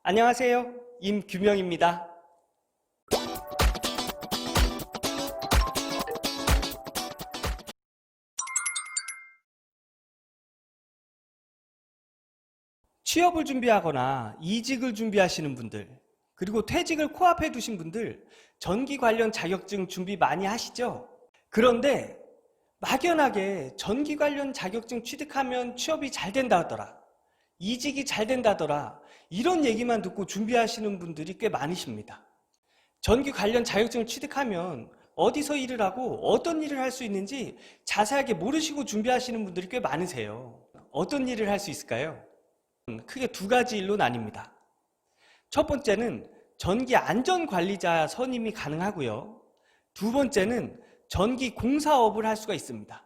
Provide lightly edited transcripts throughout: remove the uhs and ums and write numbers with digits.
안녕하세요. 임규명입니다. 취업을 준비하거나 이직을 준비하시는 분들, 그리고 퇴직을 코앞에 두신 분들, 전기 관련 자격증 준비 많이 하시죠? 그런데 막연하게 전기 관련 자격증 취득하면 취업이 잘 된다 하더라, 이직이 잘 된다더라, 이런 얘기만 듣고 준비하시는 분들이 꽤 많으십니다. 전기 관련 자격증을 취득하면 어디서 일을 하고 어떤 일을 할 수 있는지 자세하게 모르시고 준비하시는 분들이 꽤 많으세요. 어떤 일을 할 수 있을까요? 크게 두 가지 일로 나뉩니다. 첫 번째는 전기 안전관리자 선임이 가능하고요. 두 번째는 전기 공사업을 할 수가 있습니다.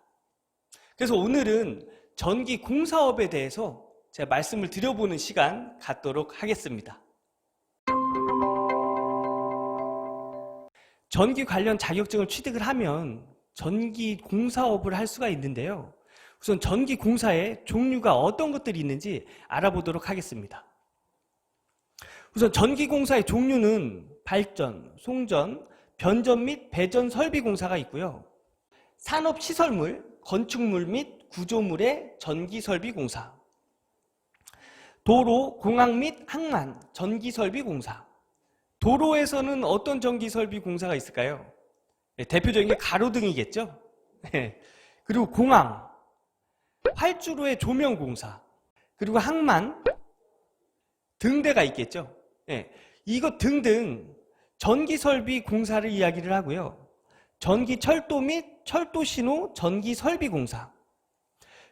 그래서 오늘은 전기 공사업에 대해서 제가 말씀을 드려보는 시간 갖도록 하겠습니다. 전기 관련 자격증을 취득을 하면 전기 공사업을 할 수가 있는데요. 우선 전기 공사의 종류가 어떤 것들이 있는지 알아보도록 하겠습니다. 우선 전기 공사의 종류는 발전, 송전, 변전 및 배전 설비 공사가 있고요. 산업시설물, 건축물 및 구조물의 전기 설비 공사, 도로, 공항 및 항만, 전기 설비 공사. 도로에서는 어떤 전기 설비 공사가 있을까요? 대표적인 게 가로등이겠죠? 그리고 공항, 활주로의 조명 공사, 그리고 항만, 등대가 있겠죠? 이것 등등 전기 설비 공사를 이야기를 하고요. 전기 철도 및 철도 신호 전기 설비 공사,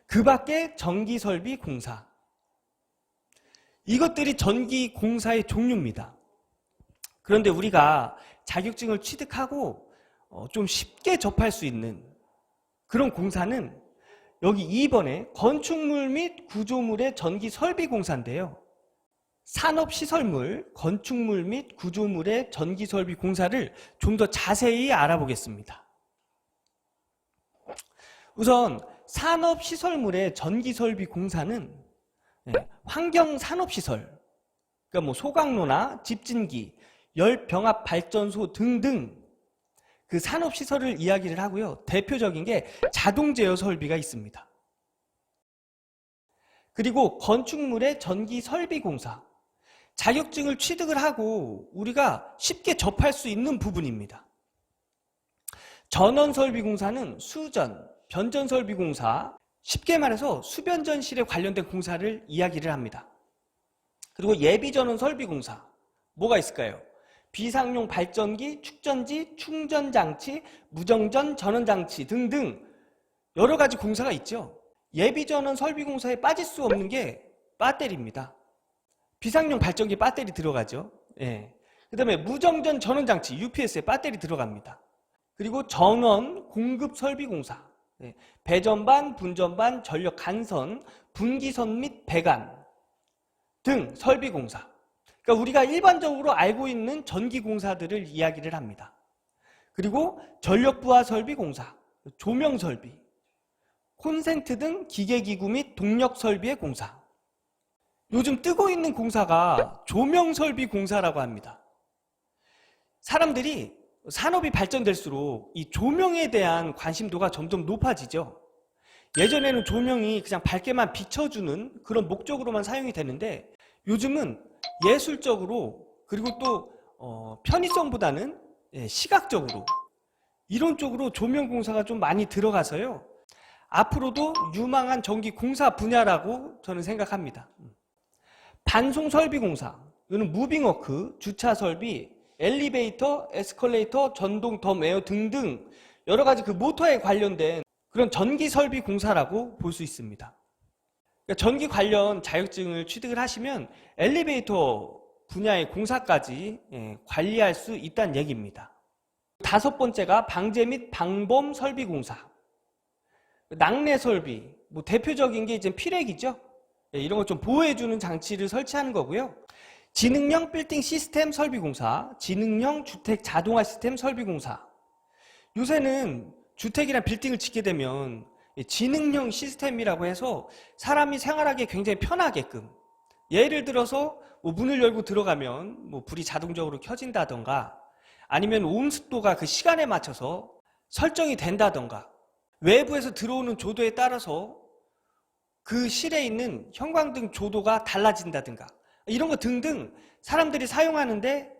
그 밖에 전기 설비 공사, 이것들이 전기 공사의 종류입니다. 그런데 우리가 자격증을 취득하고 좀 쉽게 접할 수 있는 그런 공사는 여기 2번에 건축물 및 구조물의 전기 설비 공사인데요. 산업시설물, 건축물 및 구조물의 전기 설비 공사를 좀 더 자세히 알아보겠습니다. 우선 산업시설물의 전기 설비 공사는 환경산업시설, 그러니까 뭐 소각로나 집진기, 열병합 발전소 등등 그 산업시설을 이야기를 하고요. 대표적인 게 자동 제어 설비가 있습니다. 그리고 건축물의 전기 설비 공사, 자격증을 취득을 하고 우리가 쉽게 접할 수 있는 부분입니다. 전원 설비 공사는 수전, 변전 설비 공사, 쉽게 말해서 수변전실에 관련된 공사를 이야기를 합니다. 그리고 예비전원 설비 공사, 뭐가 있을까요? 비상용 발전기, 축전지, 충전장치, 무정전 전원장치 등등 여러 가지 공사가 있죠. 예비전원 설비 공사에 빠질 수 없는 게 배터리입니다. 비상용 발전기 배터리 들어가죠. 그 다음에 무정전 전원장치 UPS에 배터리 들어갑니다. 그리고 전원 공급 설비 공사, 배전반, 분전반, 전력 간선, 분기선 및 배관 등 설비 공사. 그러니까 우리가 일반적으로 알고 있는 전기 공사들을 이야기를 합니다. 그리고 전력 부하 설비 공사, 조명 설비, 콘센트 등 기계기구 및 동력 설비의 공사. 요즘 뜨고 있는 공사가 조명 설비 공사라고 합니다. 사람들이 산업이 발전될수록 이 조명에 대한 관심도가 점점 높아지죠. 예전에는 조명이 그냥 밝게만 비춰주는 그런 목적으로만 사용이 되는데 요즘은 예술적으로, 그리고 또 편의성보다는 시각적으로, 이런 쪽으로 조명 공사가 좀 많이 들어가서요. 앞으로도 유망한 전기 공사 분야라고 저는 생각합니다. 반송 설비 공사, 이거는 무빙워크, 주차 설비, 엘리베이터, 에스컬레이터, 전동 덤에어 등등 여러 가지 그 모터에 관련된 그런 전기 설비 공사라고 볼 수 있습니다. 그러니까 전기 관련 자격증을 취득을 하시면 엘리베이터 분야의 공사까지 관리할 수 있다는 얘기입니다. 다섯 번째가 방제 및 방범 설비 공사, 낙뢰 설비, 뭐 대표적인 게 이제 피렉이죠. 이런 거 좀 보호해주는 장치를 설치하는 거고요. 지능형 빌딩 시스템 설비 공사, 지능형 주택 자동화 시스템 설비 공사. 요새는 주택이나 빌딩을 짓게 되면 지능형 시스템이라고 해서 사람이 생활하기에 굉장히 편하게끔, 예를 들어서 뭐 문을 열고 들어가면 뭐 불이 자동적으로 켜진다던가 아니면 온습도가 그 시간에 맞춰서 설정이 된다던가 외부에서 들어오는 조도에 따라서 그 실에 있는 형광등 조도가 달라진다든가 이런 거 등등 사람들이 사용하는데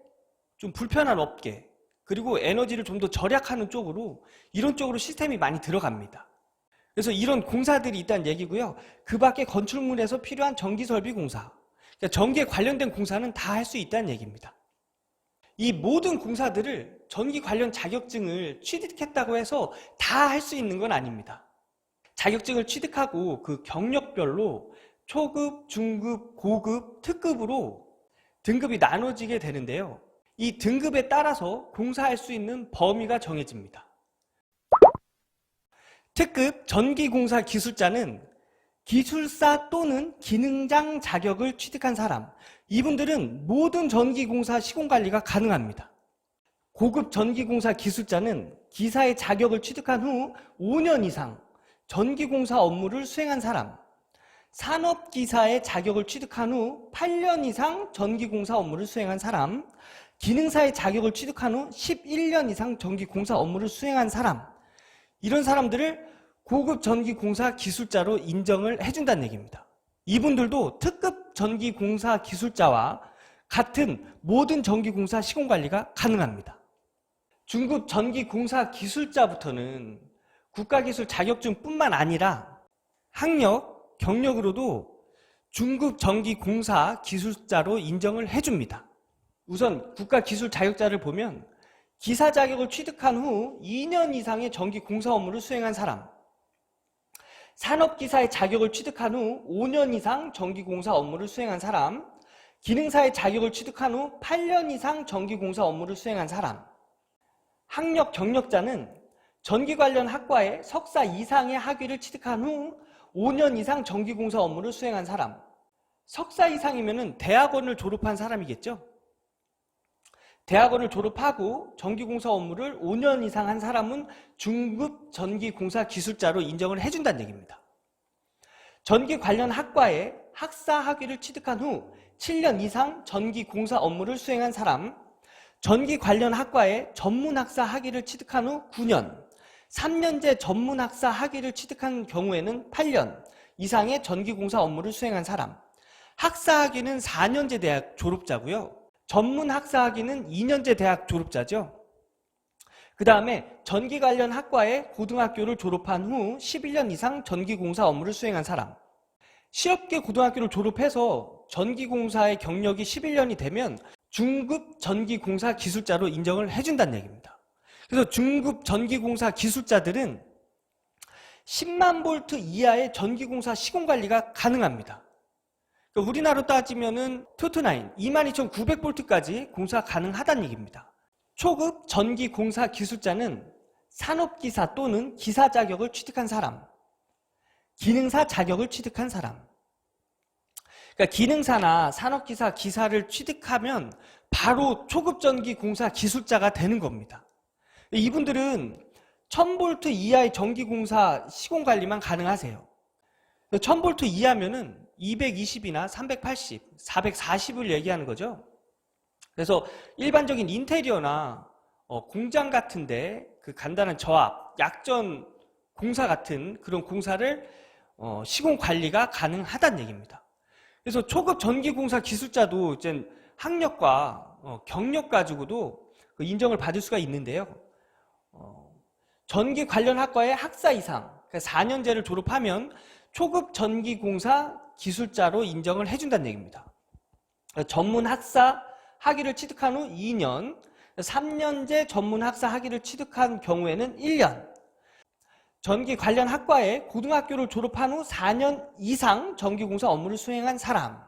좀 불편한 업계 그리고 에너지를 좀 더 절약하는 쪽으로 이런 쪽으로 시스템이 많이 들어갑니다. 그래서 이런 공사들이 있다는 얘기고요. 그 밖에 건축물에서 필요한 전기설비 공사, 그러니까 전기에 관련된 공사는 다 할 수 있다는 얘기입니다. 이 모든 공사들을 전기 관련 자격증을 취득했다고 해서 다 할 수 있는 건 아닙니다. 자격증을 취득하고 그 경력별로 초급, 중급, 고급, 특급으로 등급이 나눠지게 되는데요. 이 등급에 따라서 공사할 수 있는 범위가 정해집니다. 특급 전기공사 기술자는 기술사 또는 기능장 자격을 취득한 사람, 이분들은 모든 전기공사 시공관리가 가능합니다. 고급 전기공사 기술자는 기사의 자격을 취득한 후 5년 이상 전기공사 업무를 수행한 사람, 산업기사의 자격을 취득한 후 8년 이상 전기공사 업무를 수행한 사람, 기능사의 자격을 취득한 후 11년 이상 전기공사 업무를 수행한 사람, 이런 사람들을 고급 전기공사 기술자로 인정을 해준다는 얘기입니다. 이분들도 특급 전기공사 기술자와 같은 모든 전기공사 시공관리가 가능합니다. 중급 전기공사 기술자부터는 국가기술 자격증뿐만 아니라 학력, 경력으로도 중급 전기공사 기술자로 인정을 해줍니다. 우선 국가기술 자격자를 보면 기사 자격을 취득한 후 2년 이상의 전기공사 업무를 수행한 사람, 산업기사의 자격을 취득한 후 5년 이상 전기공사 업무를 수행한 사람, 기능사의 자격을 취득한 후 8년 이상 전기공사 업무를 수행한 사람, 학력 경력자는 전기 관련 학과에 석사 이상의 학위를 취득한 후 5년 이상 전기공사 업무를 수행한 사람, 석사 이상이면 대학원을 졸업한 사람이겠죠. 대학원을 졸업하고 전기공사 업무를 5년 이상 한 사람은 중급 전기공사 기술자로 인정을 해준다는 얘기입니다. 전기 관련 학과에 학사 학위를 취득한 후 7년 이상 전기공사 업무를 수행한 사람, 전기 관련 학과에 전문학사 학위를 취득한 후 9년, 3년제 전문학사 학위를 취득한 경우에는 8년 이상의 전기공사 업무를 수행한 사람, 학사 학위는 4년제 대학 졸업자고요. 전문 학사 학위는 2년제 대학 졸업자죠. 그 다음에 전기 관련 학과에 고등학교를 졸업한 후 11년 이상 전기공사 업무를 수행한 사람, 실업계 고등학교를 졸업해서 전기공사의 경력이 11년이 되면 중급 전기공사 기술자로 인정을 해준다는 얘기입니다. 그래서 중급 전기공사 기술자들은 10만 볼트 이하의 전기공사 시공관리가 가능합니다. 우리나라로 따지면은 229, 22,900볼트까지 공사 가능하다는 얘기입니다. 초급 전기공사 기술자는 산업기사 또는 기사 자격을 취득한 사람, 기능사 자격을 취득한 사람. 그러니까 기능사나 산업기사 기사를 취득하면 바로 초급 전기공사 기술자가 되는 겁니다. 이분들은 1000볼트 이하의 전기공사 시공관리만 가능하세요. 1000볼트 이하면은 220이나 380, 440을 얘기하는 거죠. 그래서 일반적인 인테리어나 공장 같은데 그 간단한 저압, 약전 공사 같은 그런 공사를 시공 관리가 가능하다는 얘기입니다. 그래서 초급 전기공사 기술자도 이제 학력과 경력 가지고도 인정을 받을 수가 있는데요. 전기 관련 학과의 학사 이상, 4년제를 졸업하면 초급 전기공사 기술자로 인정을 해준다는 얘기입니다. 전문 학사 학위를 취득한 후 2년, 3년제 전문 학사 학위를 취득한 경우에는 1년, 전기 관련 학과에 고등학교를 졸업한 후 4년 이상 전기공사 업무를 수행한 사람,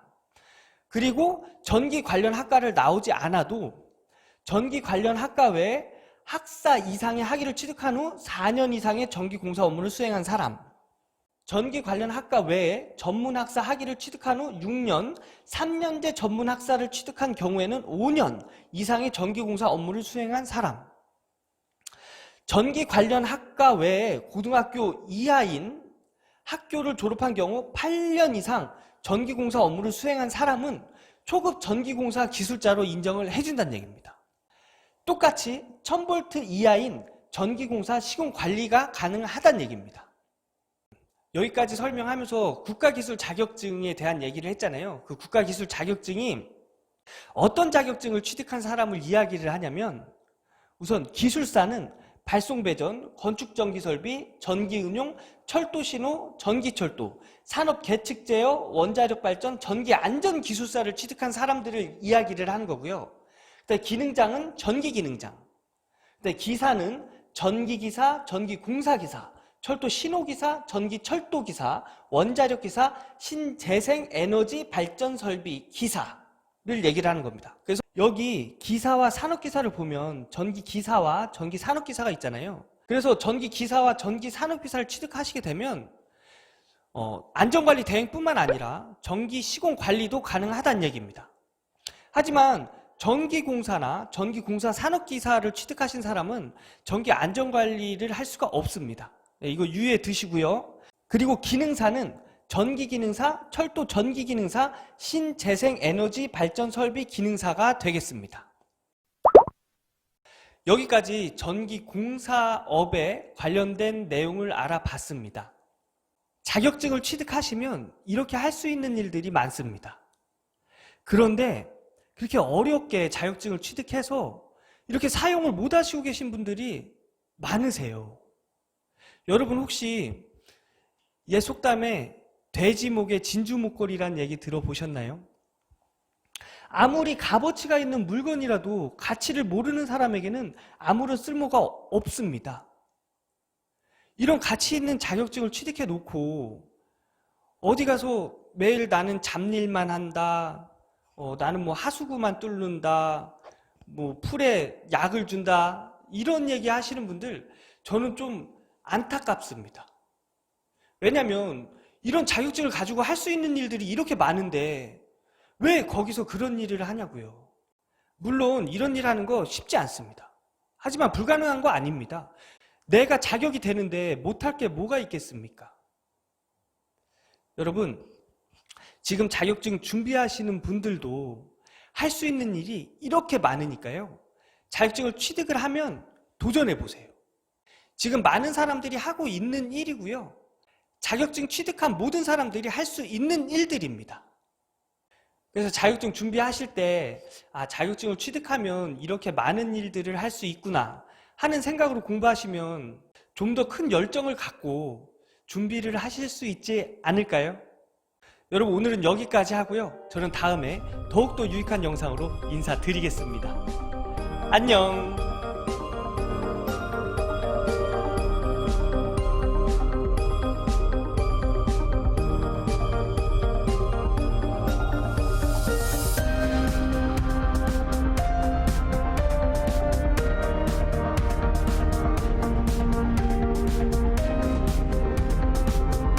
그리고 전기 관련 학과를 나오지 않아도 전기 관련 학과 외에 학사 이상의 학위를 취득한 후 4년 이상의 전기공사 업무를 수행한 사람, 전기 관련 학과 외에 전문학사 학위를 취득한 후 6년, 3년제 전문학사를 취득한 경우에는 5년 이상의 전기공사 업무를 수행한 사람, 전기 관련 학과 외에 고등학교 이하인 학교를 졸업한 경우 8년 이상 전기공사 업무를 수행한 사람은 초급 전기공사 기술자로 인정을 해준다는 얘기입니다. 똑같이 1000V 이하인 전기공사 시공관리가 가능하다는 얘기입니다. 여기까지 설명하면서 국가기술 자격증에 대한 얘기를 했잖아요. 그 국가기술 자격증이 어떤 자격증을 취득한 사람을 이야기를 하냐면, 우선 기술사는 발송배전, 건축전기설비, 전기운용, 철도신호, 전기철도, 산업계측제어, 원자력발전, 전기안전기술사를 취득한 사람들을 이야기를 하는 거고요. 그다음에 기능장은 전기기능장, 그다음에 기사는 전기기사, 전기공사기사, 철도신호기사, 전기철도기사, 원자력기사, 신재생에너지 발전설비 기사를 얘기를 하는 겁니다. 그래서 여기 기사와 산업기사를 보면 전기기사와 전기산업기사가 있잖아요. 그래서 전기기사와 전기산업기사를 취득하시게 되면 안전관리 대행뿐만 아니라 전기시공관리도 가능하다는 얘기입니다. 하지만 전기공사나 전기공사 산업기사를 취득하신 사람은 전기안전관리를 할 수가 없습니다. 이거 유의해 두시고요. 그리고 기능사는 전기기능사, 철도 전기기능사, 신재생에너지 발전설비 기능사가 되겠습니다. 여기까지 전기공사업에 관련된 내용을 알아봤습니다. 자격증을 취득하시면 이렇게 할 수 있는 일들이 많습니다. 그런데 그렇게 어렵게 자격증을 취득해서 이렇게 사용을 못 하시고 계신 분들이 많으세요. 여러분 혹시 옛 속담에 돼지목에 진주목걸이라는 얘기 들어보셨나요? 아무리 값어치가 있는 물건이라도 가치를 모르는 사람에게는 아무런 쓸모가 없습니다. 이런 가치 있는 자격증을 취득해 놓고 어디 가서 매일 나는 잡일만 한다, 나는 뭐 하수구만 뚫는다, 뭐 풀에 약을 준다, 이런 얘기 하시는 분들 저는 좀 안타깝습니다. 왜냐하면 이런 자격증을 가지고 할 수 있는 일들이 이렇게 많은데 왜 거기서 그런 일을 하냐고요. 물론 이런 일 하는 거 쉽지 않습니다. 하지만 불가능한 거 아닙니다. 내가 자격이 되는데 못할 게 뭐가 있겠습니까? 여러분, 지금 자격증 준비하시는 분들도 할 수 있는 일이 이렇게 많으니까요. 자격증을 취득을 하면 도전해 보세요. 지금 많은 사람들이 하고 있는 일이고요. 자격증 취득한 모든 사람들이 할 수 있는 일들입니다. 그래서 자격증 준비하실 때 자격증을 취득하면 이렇게 많은 일들을 할 수 있구나 하는 생각으로 공부하시면 좀 더 큰 열정을 갖고 준비를 하실 수 있지 않을까요? 여러분, 오늘은 여기까지 하고요. 저는 다음에 더욱더 유익한 영상으로 인사드리겠습니다. 안녕.